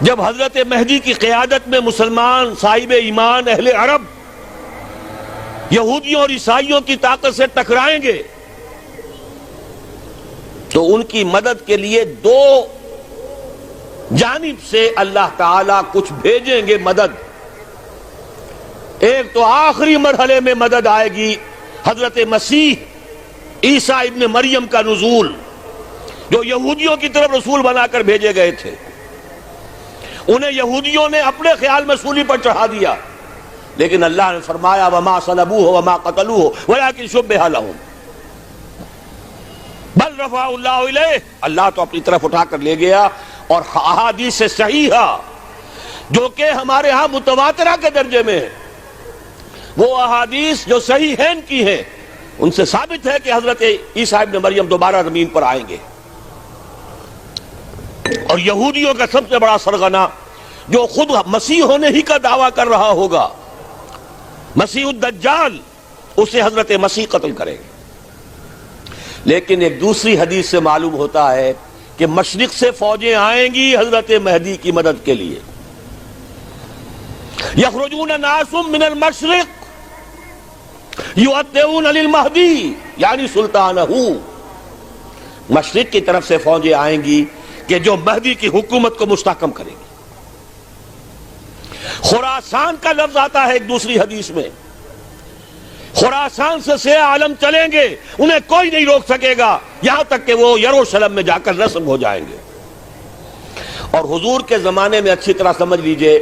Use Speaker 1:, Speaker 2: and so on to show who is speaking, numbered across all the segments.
Speaker 1: جب حضرت مہدی کی قیادت میں مسلمان صاحب ایمان اہل عرب یہودیوں اور عیسائیوں کی طاقت سے ٹکرائیں گے تو ان کی مدد کے لیے دو جانب سے اللہ تعالیٰ کچھ بھیجیں گے مدد. ایک تو آخری مرحلے میں مدد آئے گی حضرت مسیح عیسیٰ ابن مریم کا نزول، جو یہودیوں کی طرف رسول بنا کر بھیجے گئے تھے. انہیں یہودیوں نے اپنے خیال میں سولی پر چڑھا دیا، لیکن اللہ نے فرمایا وما صلبوہ وما قتلوہ ولکن شبہ لہم بل رفعہ اللہ الیہ. اللہ تو اپنی طرف اٹھا کر لے گیا. اور احادیث صحیحہ جو کہ ہمارے ہاں متواترہ کے درجے میں ہیں، وہ احادیث جو صحیحین کی ہیں، ان سے ثابت ہے کہ حضرت عیسیٰ ابن مریم دوبارہ زمین پر آئیں گے. اور یہودیوں کا سب سے بڑا سرغنہ جو خود مسیح ہونے ہی کا دعویٰ کر رہا ہوگا، مسیح الدجال، اسے حضرت مسیح قتل کریں گے. لیکن ایک دوسری حدیث سے معلوم ہوتا ہے کہ مشرق سے فوجیں آئیں گی حضرت مہدی کی مدد کے لیے. یخرجون ناس من المشرق یؤدون للمہدی یعنی سلطانہ. مشرق کی طرف سے فوجیں آئیں گی کہ جو مہدی کی حکومت کو مستحکم کریں گی. خراسان کا لفظ آتا ہے ایک دوسری حدیث میں. خراسان سے سیاہ عالم چلیں گے، انہیں کوئی نہیں روک سکے گا یہاں تک کہ وہ یروشلم میں جا کر رسم ہو جائیں گے. اور حضور کے زمانے میں اچھی طرح سمجھ لیجئے،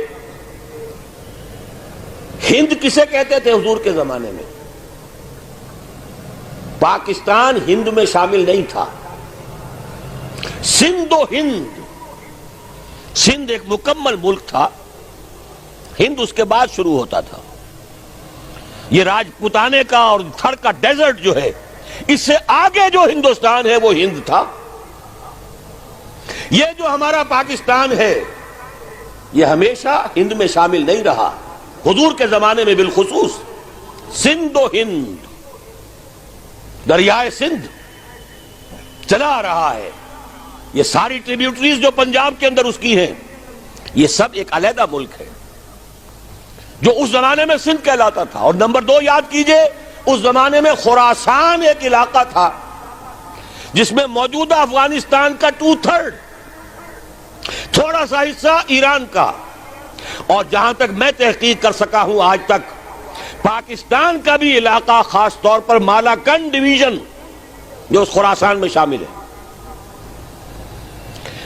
Speaker 1: ہند کسے کہتے تھے حضور کے زمانے میں؟ پاکستان ہند میں شامل نہیں تھا. سندھ و ہند، سندھ ایک مکمل ملک تھا، ہند اس کے بعد شروع ہوتا تھا. یہ راجپوتانے کا اور تھر کا ڈیزرٹ جو ہے، اس سے آگے جو ہندوستان ہے وہ ہند تھا. یہ جو ہمارا پاکستان ہے یہ ہمیشہ ہند میں شامل نہیں رہا. حضور کے زمانے میں بالخصوص سندھ و ہند، دریائے سندھ چلا آ رہا ہے. یہ ساری ٹریبیوٹریز جو پنجاب کے اندر اس کی ہیں، یہ سب ایک علیحدہ ملک ہے جو اس زمانے میں سندھ کہلاتا تھا. اور نمبر 2 یاد کیجئے، اس زمانے میں خراسان ایک علاقہ تھا جس میں موجودہ افغانستان کا 2/3، تھوڑا سا حصہ ایران کا، اور جہاں تک میں تحقیق کر سکا ہوں آج تک پاکستان کا بھی علاقہ، خاص طور پر مالاکنڈ ڈویژن جو اس خراسان میں شامل ہے.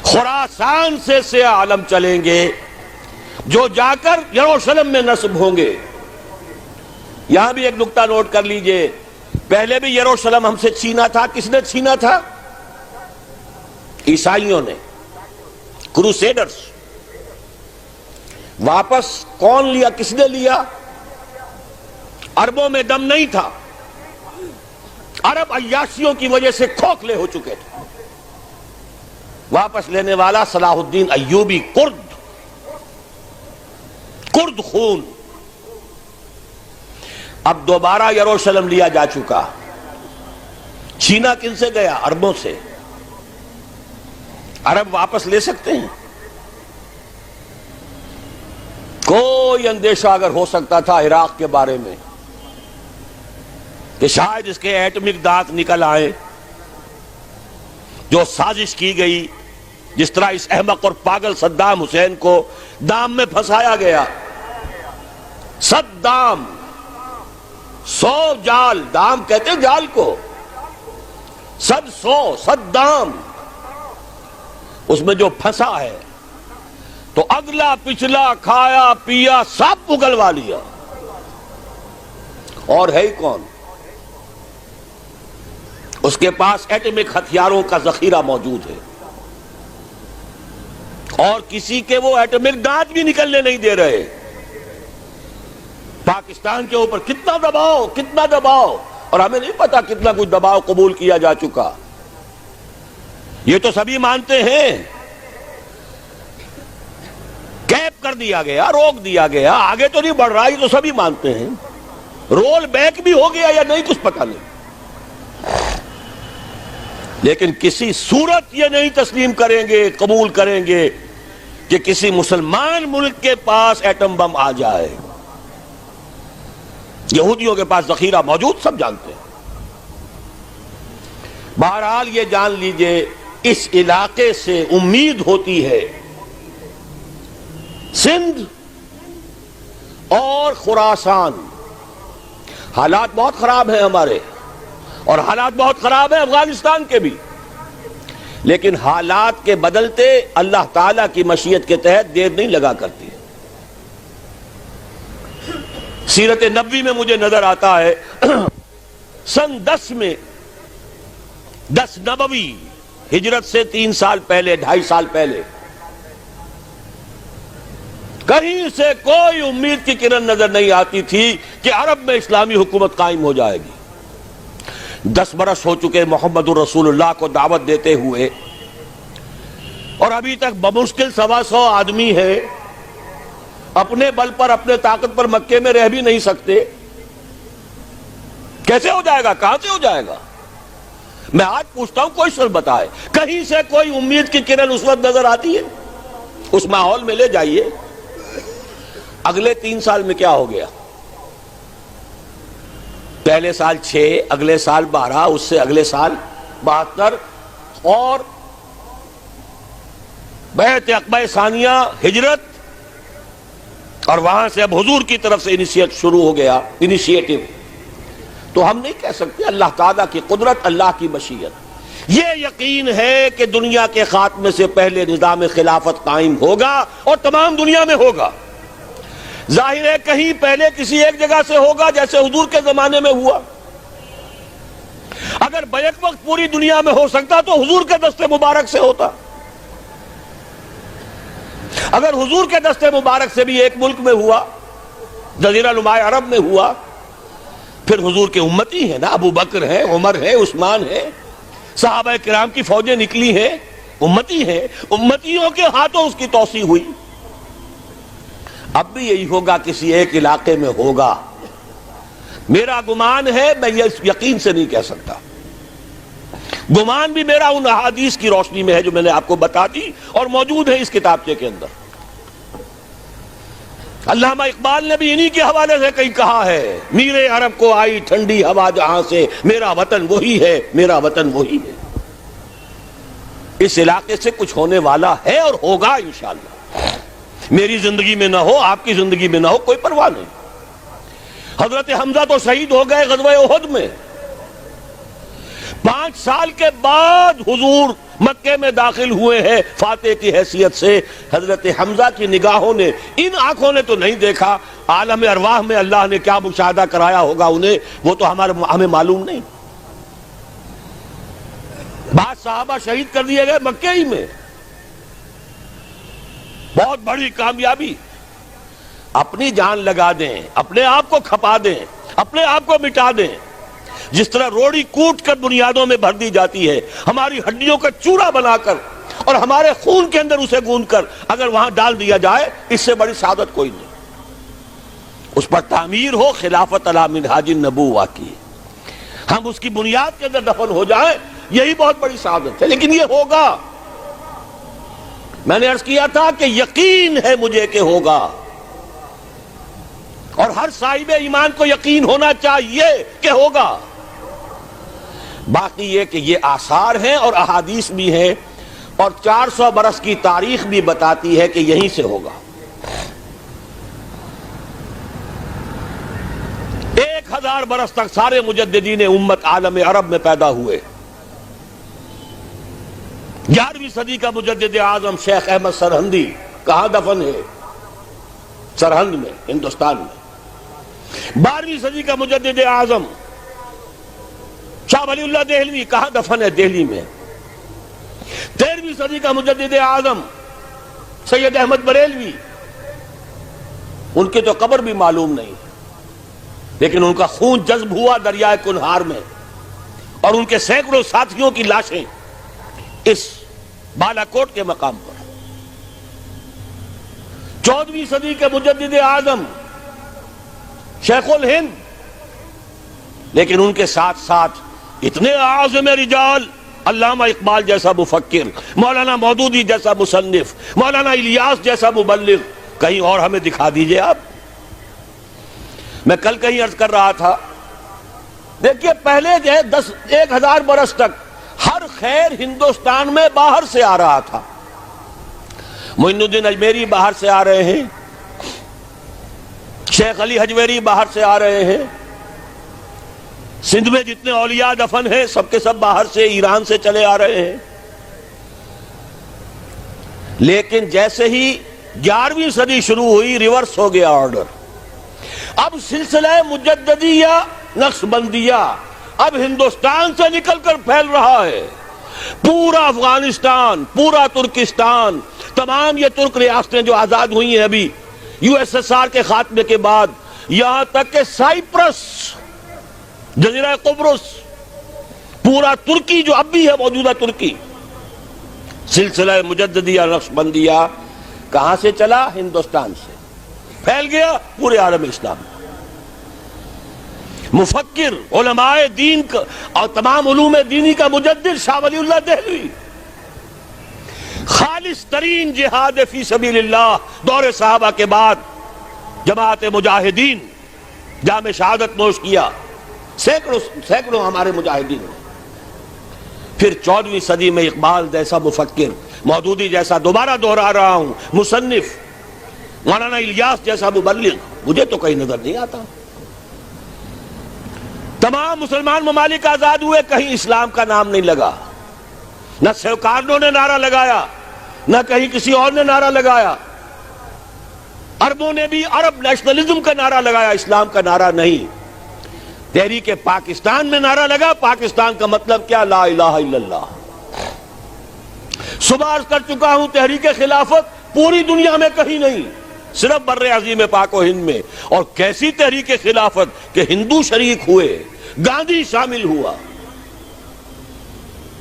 Speaker 1: خراسان سے سیاہ عالم چلیں گے جو جا کر یروشلم میں نصب ہوں گے. یہاں بھی ایک نقطہ نوٹ کر لیجئے، پہلے بھی یروشلم ہم سے چھینا تھا. کس نے چھینا تھا؟ عیسائیوں نے، کروسیڈرز. واپس کون لیا؟ کس نے لیا؟ عربوں میں دم نہیں تھا، عرب عیاشیوں کی وجہ سے کھوکھلے ہو چکے تھے. واپس لینے والا صلاح الدین ایوبی، کرد خون. اب دوبارہ یروشلم لیا جا چکا. چھینا کن سے گیا؟ عربوں سے. عرب واپس لے سکتے ہیں؟ کوئی اندیشہ اگر ہو سکتا تھا عراق کے بارے میں کہ شاید اس کے ایٹمک دانت نکل آئے، جو سازش کی گئی، جس طرح اس احمق اور پاگل صدام حسین کو دام میں پھنسایا گیا. صدام 100 جال، دام کہتے ہیں جال کو، 100 اس میں جو پھنسا ہے تو اگلا پچھلا کھایا پیا سب اگلوا لیا. اور ہے ہی کون؟ اس کے پاس ایٹمک ہتھیاروں کا ذخیرہ موجود ہے، اور کسی کے وہ ایٹمک دانت بھی نکلنے نہیں دے رہے. پاکستان کے اوپر کتنا دباؤ، اور ہمیں نہیں پتا کتنا کچھ دباؤ قبول کیا جا چکا. یہ تو سبھی مانتے ہیں. کیپ کر دیا گیا، روک دیا گیا، آگے تو نہیں بڑھ رہا، یہ تو سبھی مانتے ہیں. رول بیک بھی ہو گیا یا نہیں کچھ پتہ نہیں. لیکن کسی صورت یہ نہیں تسلیم کریں گے، قبول کریں گے کہ کسی مسلمان ملک کے پاس ایٹم بم آ جائے. یہودیوں کے پاس ذخیرہ موجود، سب جانتے ہیں. بہرحال یہ جان لیجئے اس علاقے سے امید ہوتی ہے سندھ اور خراسان. حالات بہت خراب ہیں ہمارے، اور حالات بہت خراب ہیں افغانستان کے بھی، لیکن حالات کے بدلتے اللہ تعالیٰ کی مشیت کے تحت دیر نہیں لگا کرتی. سیرت نبوی میں مجھے نظر آتا ہے سن 10 میں 10 نبوی ہجرت سے 3 سال پہلے 2.5 سال پہلے کہیں سے کوئی امید کی کرن نظر نہیں آتی تھی کہ عرب میں اسلامی حکومت قائم ہو جائے گی. 10 برس ہو چکے محمد الرسول اللہ کو دعوت دیتے ہوئے، اور ابھی تک بمشکل 125 آدمی ہے. اپنے بل پر اپنے طاقت پر مکے میں رہ بھی نہیں سکتے. کیسے ہو جائے گا؟ کہاں سے ہو جائے گا؟ میں آج پوچھتا ہوں، کوئی شخص بتائے کہیں سے کوئی امید کی کرن اس وقت نظر آتی ہے؟ اس ماحول میں لے جائیے. اگلے 3 سال میں کیا ہو گیا؟ پہلے سال 6، اگلے سال 12، اس سے اگلے سال 72، اور بیعت عقبہ ثانیہ ہجرت، اور وہاں سے اب حضور کی طرف سے انیشیٹ شروع ہو گیا، انیشیٹو. تو ہم نہیں کہہ سکتے اللہ تعالیٰ کی قدرت، اللہ کی مشیت. یہ یقین ہے کہ دنیا کے خاتمے سے پہلے نظام خلافت قائم ہوگا، اور تمام دنیا میں ہوگا. ظاہر ہے کہیں پہلے کسی ایک جگہ سے ہوگا، جیسے حضور کے زمانے میں ہوا. اگر بیک وقت پوری دنیا میں ہو سکتا تو حضور کے دست مبارک سے ہوتا. اگر حضور کے دست مبارک سے بھی ایک ملک میں ہوا، جزیرہ نما عرب میں ہوا، پھر حضور کے امتی ہیں نا، ابو بکر ہیں، عمر ہیں، عثمان ہیں، صحابہ کرام کی فوجیں نکلی ہیں، امتی ہیں. امتیوں کے ہاتھوں اس کی توسیع ہوئی. اب بھی یہی ہوگا، کسی ایک علاقے میں ہوگا. میرا گمان ہے، میں یہ یقین سے نہیں کہہ سکتا. گمان بھی میرا ان احادیث کی روشنی میں ہے جو میں نے آپ کو بتا دی اور موجود ہے اس کتابچے کے اندر. علامہ اقبال نے بھی انہی کے حوالے سے کہیں کہا ہے، میرے عرب کو آئی ٹھنڈی ہوا جہاں سے، میرا وطن وہی ہے، میرا وطن وہی ہے. اس علاقے سے کچھ ہونے والا ہے اور ہوگا انشاءاللہ. میری زندگی میں نہ ہو، آپ کی زندگی میں نہ ہو، کوئی پرواہ نہیں. حضرت حمزہ تو شہید ہو گئے غزوہ احد میں. 5 سال کے بعد حضور مکے میں داخل ہوئے ہیں فاتح کی حیثیت سے. حضرت حمزہ کی نگاہوں نے، ان آنکھوں نے تو نہیں دیکھا، عالم ارواح میں اللہ نے کیا مشاہدہ کرایا ہوگا انہیں، وہ تو ہمیں معلوم نہیں. بعض صحابہ شہید کر دیے گئے مکے ہی میں. بہت بڑی کامیابی. اپنی جان لگا دیں، اپنے آپ کو کھپا دیں، اپنے آپ کو مٹا دیں. جس طرح روڑی کوٹ کر بنیادوں میں بھر دی جاتی ہے، ہماری ہڈیوں کا چورا بنا کر اور ہمارے خون کے اندر اسے گوندھ کر اگر وہاں ڈال دیا جائے، اس سے بڑی سعادت کوئی نہیں. اس پر تعمیر ہو خلافت علی منہاج النبوہ کی، ہم اس کی بنیاد کے اندر دفن ہو جائیں، یہی بہت بڑی سعادت ہے. لیکن یہ ہوگا. میں نے عرض کیا تھا کہ یقین ہے مجھے کہ ہوگا، اور ہر صاحب ایمان کو یقین ہونا چاہیے کہ ہوگا. باقی یہ کہ یہ آثار ہیں اور احادیث بھی ہیں، اور 400 برس کی تاریخ بھی بتاتی ہے کہ یہیں سے ہوگا. 1000 برس تک سارے مجددین امت عالم عرب میں پیدا ہوئے. 11ویں صدی کا مجدد اعظم شیخ احمد سرہندی کہاں دفن ہے؟ سرہند میں، ہندوستان میں. 12ویں صدی کا مجدد اعظم شاہ ولی اللہ دہلوی کہاں دفن ہے؟ دہلی میں. 13ویں صدی کا مجدد اعظم سید احمد بریلوی، ان کی تو قبر بھی معلوم نہیں، لیکن ان کا خون جذب ہوا دریائے کنہار میں، اور ان کے سینکڑوں ساتھیوں کی لاشیں اس بالا کوٹ کے مقام پر. 14ویں صدی کے مجدد اعظم شیخ الہند، لیکن ان کے ساتھ ساتھ اتنے اعظم رجال علامہ اقبال جیسا مفکر، مولانا مودودی جیسا مصنف، مولانا الیاس جیسا مبلغ، کہیں اور ہمیں دکھا دیجئے آپ۔ میں کل کہیں عرض کر رہا تھا، دیکھیے پہلے جو ہے 1000 برس تک ہر خیر ہندوستان میں باہر سے آ رہا تھا۔ معین الدین اجمیری باہر سے آ رہے ہیں، شیخ علی حجویری باہر سے آ رہے ہیں، سندھ میں جتنے اولیاء دفن ہیں سب کے سب باہر سے، ایران سے چلے آ رہے ہیں۔ لیکن جیسے ہی 11ویں صدی شروع ہوئی، ریورس ہو گیا آرڈر۔ اب سلسلہ مجددیہ نقشبندیہ اب ہندوستان سے نکل کر پھیل رہا ہے۔ پورا افغانستان، پورا ترکستان، تمام یہ ترک ریاستیں جو آزاد ہوئی ہیں ابھی USSR کے خاتمے کے بعد، یہاں تک کہ سائپرس، جزیرہ قبرص، پورا ترکی جو اب بھی ہے موجودہ ترکی، سلسلہ مجددیہ نقشبندیہ کہاں سے چلا؟ ہندوستان سے پھیل گیا پورے عالم اسلام میں۔ مفکر، علماء دین کا اور تمام علوم دینی کا مجدد شاہ ولی اللہ دہلوی، خالص ترین جہاد فی سبیل اللہ دور صحابہ کے بعد جماعت مجاہدین جام شہادت نوش کیا، سینکڑوں ہمارے مجاہدین۔ پھر 14ویں صدی میں اقبال جیسا مفکر، مودودی جیسا، دوبارہ دوہرا رہا ہوں، مصنف، مولانا الیاس جیسا مبلغ، مجھے تو کہیں نظر نہیں آتا۔ تمام مسلمان ممالک آزاد ہوئے، کہیں اسلام کا نام نہیں لگا، نہ سیوکارنوں نے نعرہ لگایا، نہ کہیں کسی اور نے نعرہ لگایا۔ عربوں نے بھی عرب نیشنلزم کا نعرہ لگایا، اسلام کا نعرہ نہیں۔ تحریک پاکستان میں نعرہ لگا، پاکستان کا مطلب کیا؟ لا الہ الا اللہ۔ صبح عرض کر چکا ہوں، تحریک خلافت پوری دنیا میں کہیں نہیں، صرف بر عظیم پاک و ہند میں۔ اور کیسی تحریک خلافت کہ ہندو شریک ہوئے، گاندھی شامل ہوا،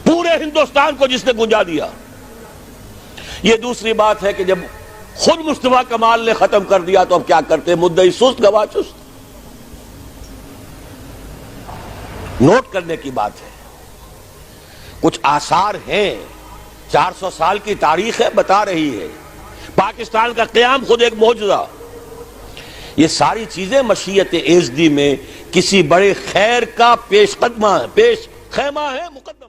Speaker 1: پورے ہندوستان کو جس نے گنجا دیا۔ یہ دوسری بات ہے کہ جب خود مصطفیٰ کمال نے ختم کر دیا تو اب کیا کرتے؟ مدعی سست گواہ چست۔ نوٹ کرنے کی بات ہے، کچھ آثار ہیں، 400 سال کی تاریخ ہے، بتا رہی ہے پاکستان کا قیام خود ایک معجزہ۔ یہ ساری چیزیں مشیت ایزدی میں کسی بڑے خیر کا پیش خیمہ ہے، مقدمہ۔